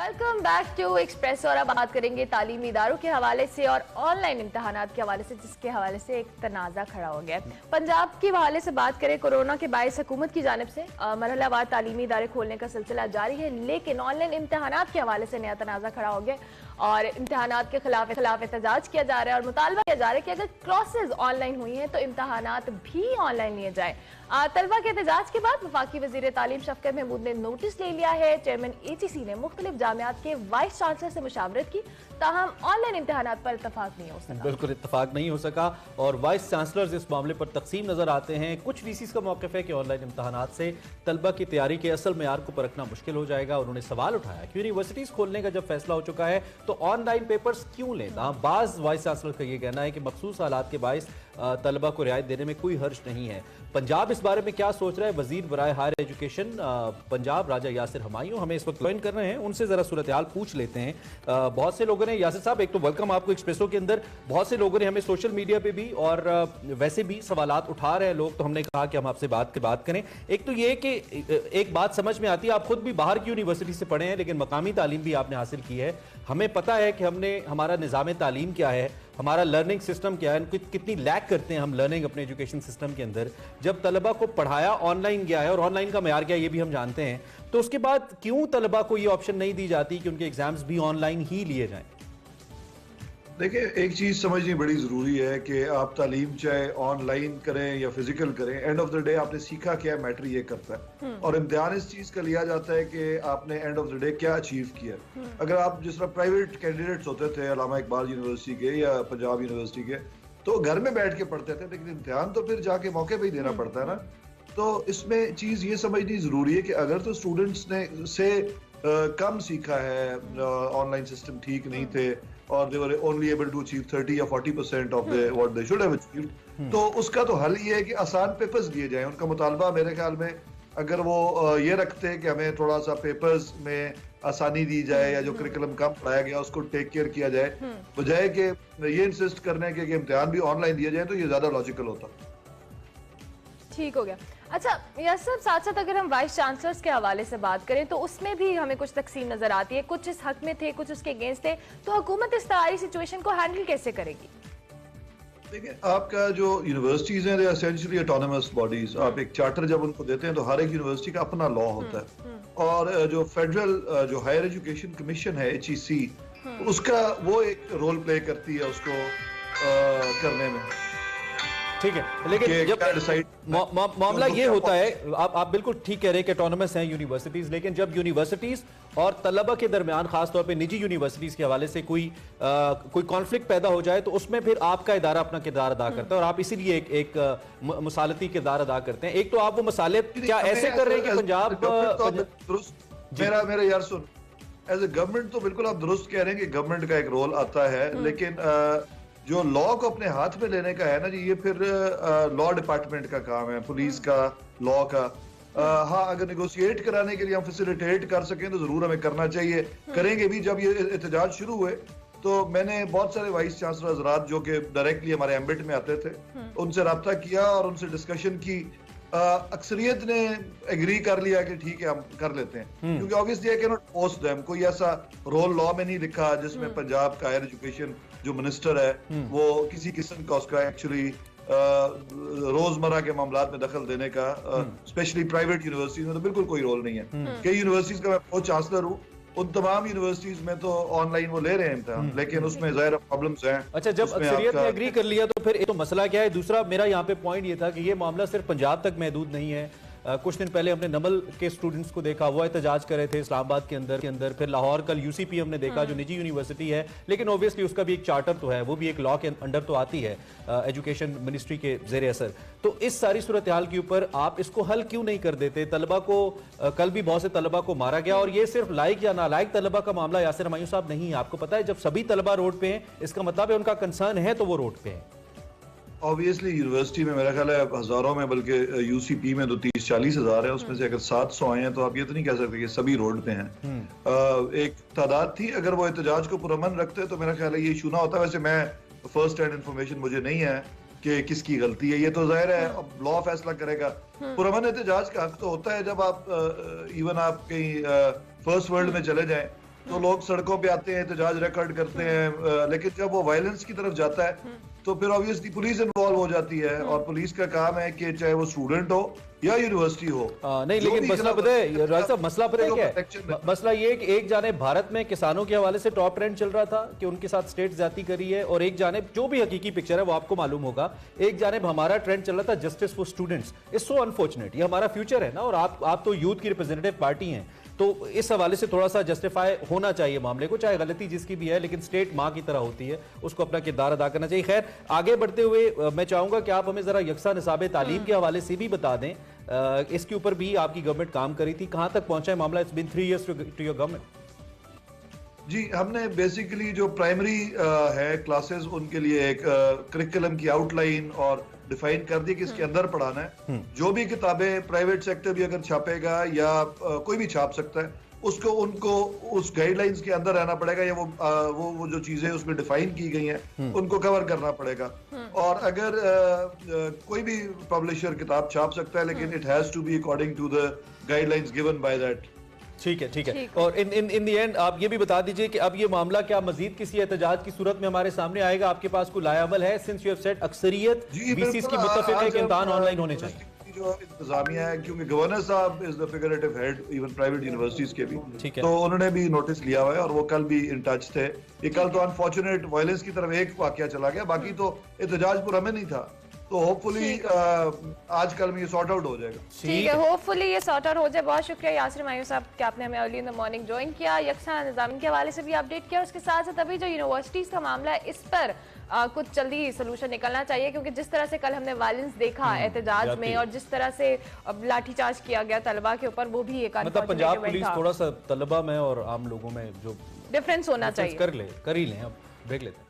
Welcome back to express. और अब बात करेंगे तालीमी इदारों के हवाले से और ऑनलाइन इम्तहानात के हवाले से, जिसके हवाले से एक तनाज़ा खड़ा हो गया है। पंजाब के हवाले से बात करें, कोरोना के बायस हुकूमत की जानिब से मरहलावार तालीमी इदारे खोलने का सिलसिला जारी है, लेकिन ऑनलाइन इम्तहानात के हवाले से नया तनाज़ा खड़ा हो गया और इम्तहानात के खिलाफ एहतजाज किया जा रहा है और मुतालबा किया जा रहा है कि अगर क्लासेज ऑनलाइन हुई हैं तो इम्तहानात भी ऑनलाइन लिए जाए। तलबा के एहतजाज के बाद वफाकी वज़ीर तालीम शफ़क़त महमूद ने नोटिस ले लिया है। चेयरमैन ATC ने मुख्तलिफ जामियात के वाइस चांसलर से मुशावरत की, ताहम ऑनलाइन इम्तहानात पर इत्तफाक नहीं हो सका। बिल्कुल इत्तफाक नहीं हो सका और वाइस चांसलर्स इस मामले पर तकसीम नजर आते हैं। कुछ VCs का मौक़िफ़ है कि ऑनलाइन इम्तहानात से तलबा की तैयारी के असल मेयार को परखना मुश्किल हो जाएगा। उन्होंने सवाल उठाया कि यूनिवर्सिटीज़ खोलने का जब फैसला हो चुका है तो ऑनलाइन पेपर्स क्यों लें। बाज़ वाइस चांसलर का ये कहना है कि मखसूस हालात के बायस तलबा को रियायत देने में कोई हर्ज नहीं है। पंजाब इस बारे में क्या सोच रहा है? वजीर बराए हायर एजुकेशन पंजाब राजा यासिर हमायूं हमें इस वक्त ज्वाइन कर रहे हैं, उनसे जरा सूरत हाल पूछ लेते हैं। बहुत से लोगों ने, यासिर साहब एक तो वेलकम आपको एक्सप्रेसो के अंदर, बहुत से लोगों ने हमें सोशल मीडिया पे भी और वैसे भी सवालात उठा रहे हैं लोग, तो हमने कहा कि हम आपसे बात करें। एक तो ये कि एक बात समझ में आती है, आप खुद भी बाहर की यूनिवर्सिटी से पढ़े हैं लेकिन मकामी तालीम भी आपने हासिल की है। हमें पता है कि हमारा निज़ाम तालीम क्या है, हमारा लर्निंग सिस्टम क्या है, कितनी लैक करते हैं हम लर्निंग अपने एजुकेशन सिस्टम के अंदर। जब तलबा को पढ़ाया ऑनलाइन गया है और ऑनलाइन का मेयार क्या है ये भी हम जानते हैं, तो उसके बाद क्यों तलबा को ये ऑप्शन नहीं दी जाती कि उनके एग्जाम्स भी ऑनलाइन ही लिए जाएं? देखिए, एक चीज़ समझनी बड़ी ज़रूरी है कि आप तालीम चाहे ऑनलाइन करें या फिजिकल करें, एंड ऑफ द डे आपने सीखा क्या है, मैटर ये करता है। और इम्तिहान इस चीज़ का लिया जाता है कि आपने एंड ऑफ द डे क्या अचीव किया। अगर आप जिस तरह प्राइवेट कैंडिडेट्स होते थे अल्लामा इकबाल यूनिवर्सिटी के या पंजाब यूनिवर्सिटी के, तो घर में बैठ के पढ़ते थे, लेकिन इम्तिहान तो फिर जाके मौके पर ही देना पड़ता है ना। तो इसमें चीज़ ये समझनी ज़रूरी है कि अगर तो स्टूडेंट्स ने से कम सीखा है, ऑनलाइन सिस्टम ठीक नहीं थे और they were only able to achieve 30 या 40% of what they should have achieved, तो उसका तो हल ये है कि आसान पेपर्स दिए जाएं। उनका मुतालबा मेरे ख्याल में अगर वो ये रखते हैं कि हमें थोड़ा सा पेपर्स में आसानी दी जाए या जो करिकुलम कम पढ़ाया गया उसको टेक केयर किया जाए, बजाय कि ये इंसिस्ट करने के कि इम्तिहान भी ऑनलाइन दिए जाए, तो ये ज्यादा लॉजिकल होता। ठीक हो गया। अच्छा यासर, साथ साथ अगर हम वाइस चांसलर्स के हवाले से बात करें तो उसमें भी हमें कुछ तकसीम नजर आती है, कुछ इस हक में थे, कुछ उसके अगेंस्ट थे। तो हुकूमत इस तरह सिचुएशन को हैंडल कैसे करेगी? देखिए, आपका जो यूनिवर्सिटीज हैं, एसेंशियली ऑटोनमस बॉडीज। आप एक चार्टर जब उनको देते हैं तो हर एक यूनिवर्सिटी का अपना लॉ होता है, और जो फेडरल जो हायर एजुकेशन कमीशन है HEC, उसका वो एक रोल प्ले करती है उसको करने में। ठीक है, लेकिन जब मामला ये होता है, आप बिल्कुल ठीक कह रहे हैं कि ऑटोनमस हैं यूनिवर्सिटीज, लेकिन जब यूनिवर्सिटीज और तलबा के दरमियान खासतौर पे निजी यूनिवर्सिटीज के हवाले से कोई कॉन्फ्लिक्ट पैदा हो जाए तो उसमें फिर आपका इदारा अपना किरदार अदा करता है और आप इसीलिए एक मसालती किरदार अदा करते हैं। एक तो आप वो मसाले क्या ऐसे कर रहे हैं कि पंजाब मेरा यार सुन, एज ए गवर्नमेंट तो बिल्कुल आप दुरुस्त कह रहे हैं कि गवर्नमेंट का एक रोल आता है, लेकिन जो लॉ को अपने हाथ में लेने का है ना जी, ये फिर लॉ डिपार्टमेंट का काम है, पुलिस का, लॉ का। हाँ, अगर नेगोशिएट कराने के लिए हम फैसिलिटेट कर सकें तो जरूर हमें करना चाहिए, करेंगे भी। जब ये एहतजाज शुरू हुए तो मैंने बहुत सारे वाइस चांसलर हजरात जो कि डायरेक्टली हमारे एम्बिट में आते थे, उनसे रब्ता किया और उनसे डिस्कशन की। अक्सरियत ने एग्री कर लिया कि ठीक है हम कर लेते हैं, क्योंकि obviously I can not force them. कोई ऐसा रोल लॉ में नहीं लिखा जिसमें पंजाब का हायर एजुकेशन जो मिनिस्टर है वो किसी किस्म का उसका एक्चुअली रोजमर्रा के मामलात में दखल देने का, स्पेशली प्राइवेट यूनिवर्सिटीज में तो बिल्कुल कोई रोल नहीं है। कई यूनिवर्सिटीज का मैं प्रो चांसलर हूँ, उन तमाम यूनिवर्सिटीज में तो ऑनलाइन वो ले रहे हैं इम्तिहान, लेकिन उसमें ज़ाहिर प्रॉब्लम्स हैं। अच्छा, जब अक्सरियत ने एग्री कर लिया तो फिर एक तो मसला क्या है? दूसरा मेरा यहाँ पे पॉइंट ये था कि ये मामला सिर्फ पंजाब तक महदूद नहीं है। कुछ दिन पहले हमने नमल के स्टूडेंट्स को देखा, वो एहतजाज कर रहे थे इस्लामाबाद के अंदर। फिर लाहौर, कल UCP हमने देखा जो निजी यूनिवर्सिटी है, लेकिन ऑब्वियसली उसका भी एक चार्टर तो है, वो भी एक लॉ के अंडर तो आती है, एजुकेशन मिनिस्ट्री के ज़ेर असर। तो इस सारी सूरत हाल के ऊपर आप इसको हल क्यों नहीं कर देते? तलबा को कल भी बहुत से तलबा को मारा गया, और ये सिर्फ लायक या नालायक तलबा का मामला यासिर हमायूं साहब नहीं है। आपको पता है जब सभी तलबा रोड पे हैं, इसका मतलब है उनका कंसर्न है तो वो रोड पे है। ऑब्वियसली यूनिवर्सिटी में मेरा ख्याल है हजारों में, बल्कि UCP में तो 30-40 हज़ार है, उसमें से अगर 700 आए हैं तो आप ये तो नहीं कह सकते कि सभी रोड पे हैं। एक तादाद थी, अगर वो एहतजाज को पुरअमन रखते तो मेरा ख्याल है ये इशू ना होता। वैसे मैं फर्स्ट हैंड इन्फॉर्मेशन मुझे नहीं है कि किसकी गलती है, ये तो जाहिर है अब लॉ फैसला करेगा। पुरअमन एहतजाज का हक तो होता है जब आप इवन आप कहीं फर्स्ट वर्ल्ड में चले जाएं तो लोग सड़कों पे आते हैं, एहतजाज रिकॉर्ड करते हैं, लेकिन जब वो वायलेंस की तरफ जाता है तो फिर ऑब्वियसली पुलिस इन्वॉल्व हो जाती है, और पुलिस का काम है कि चाहे वो स्टूडेंट हो या यूनिवर्सिटी हो। नहीं, लेकिन मसला पता है राज साहब, मसला पता है क्या है? मसला ये है कि एक जाने भारत में किसानों के हवाले से टॉप ट्रेंड चल रहा था कि उनके साथ स्टेट ज्यादती करी है, और एक जाने जो भी हकीकी पिक्चर है वो आपको मालूम होगा, एक जाने हमारा ट्रेंड चल रहा था justice for students. It's so unfortunate, ये हमारा फ्यूचर है ना, और आप तो यूथ की रिप्रेजेंटेटिव पार्टी हैं, तो इस हवाले से थोड़ा सा जस्टिफाई होना चाहिए मामले को, चाहे गलती जिसकी भी है, लेकिन स्टेट माँ की तरह होती है, उसको अपना किरदार अदा करना चाहिए। खैर, आगे बढ़ते हुए मैं चाहूंगा कि आप हमें जरा यकसा निसाब तालीम के हवाले से भी बता दें, इसके ऊपर भी आपकी गवर्नमेंट काम करी थी, कहां तक पहुंचा है मामला? It's been 3 years to your government. जी, हमने बेसिकली जो प्राइमरी है क्लासेस, उनके लिए एक करिकुलम की आउटलाइन और डिफाइन कर दी कि इसके अंदर पढ़ाना है। जो भी किताबें प्राइवेट सेक्टर भी अगर छापेगा या कोई भी छाप सकता है, उसको उनको उस गाइडलाइंस के अंदर रहना पड़ेगा, या वो जो चीजें उसमें डिफाइन की गई हैं उनको कवर करना पड़ेगा। और अगर कोई भी पब्लिशर किताब छाप सकता है, लेकिन it has to be according to the guidelines given by that. ठीक है। और इन दी एंड आप ये भी बता दीजिए कि अब ये मामला क्या मजीद किसी एहतजाज की सूरत में हमारे सामने आएगा? आपके पास कोई लायामल है? सिंस यू हैव सेड अक्सरियत वीसीस की मुत्तफिक है कि इम्तिहान ऑनलाइन होने चाहिए। जो इंतजामिया है, क्योंकि गवर्नर साहब is the figurative head even private universities के भी, तो उन्होंने भी नोटिस लिया हुआ है, और वो कल भी इन टच थे। ये कल तो अनफॉर्चुनेट वायलेंस की तरफ एक वाकया चला गया, बाकी तो एहतजाज पूरा में नहीं था, तो होपफुली आज कल में ये सॉर्ट आउट हो जाएगा। ठीक है, होपफुली ये सॉर्ट आउट हो जाए। बहुत शुक्रिया यासिर मायूस साहब कि आपने हमें early in the morning join किया, यकसा निज़ाम के हवाले से भी अपडेट किया, उसके साथ साथ अभी जो यूनिवर्सिटीज का मामला है इस पर कुछ जल्दी सोल्यूशन निकलना चाहिए, क्योंकि जिस तरह से कल हमने वायलेंस देखा एहतजाज में, और जिस तरह से लाठीचार्ज किया गया तलबा के ऊपर, वो भी एक मतलब पंजाब पुलिस थोड़ा सा तलबा में और आम लोगों में जो डिफरेंस होना चाहिए कर ही लें। अब ब्रेक लेते हैं।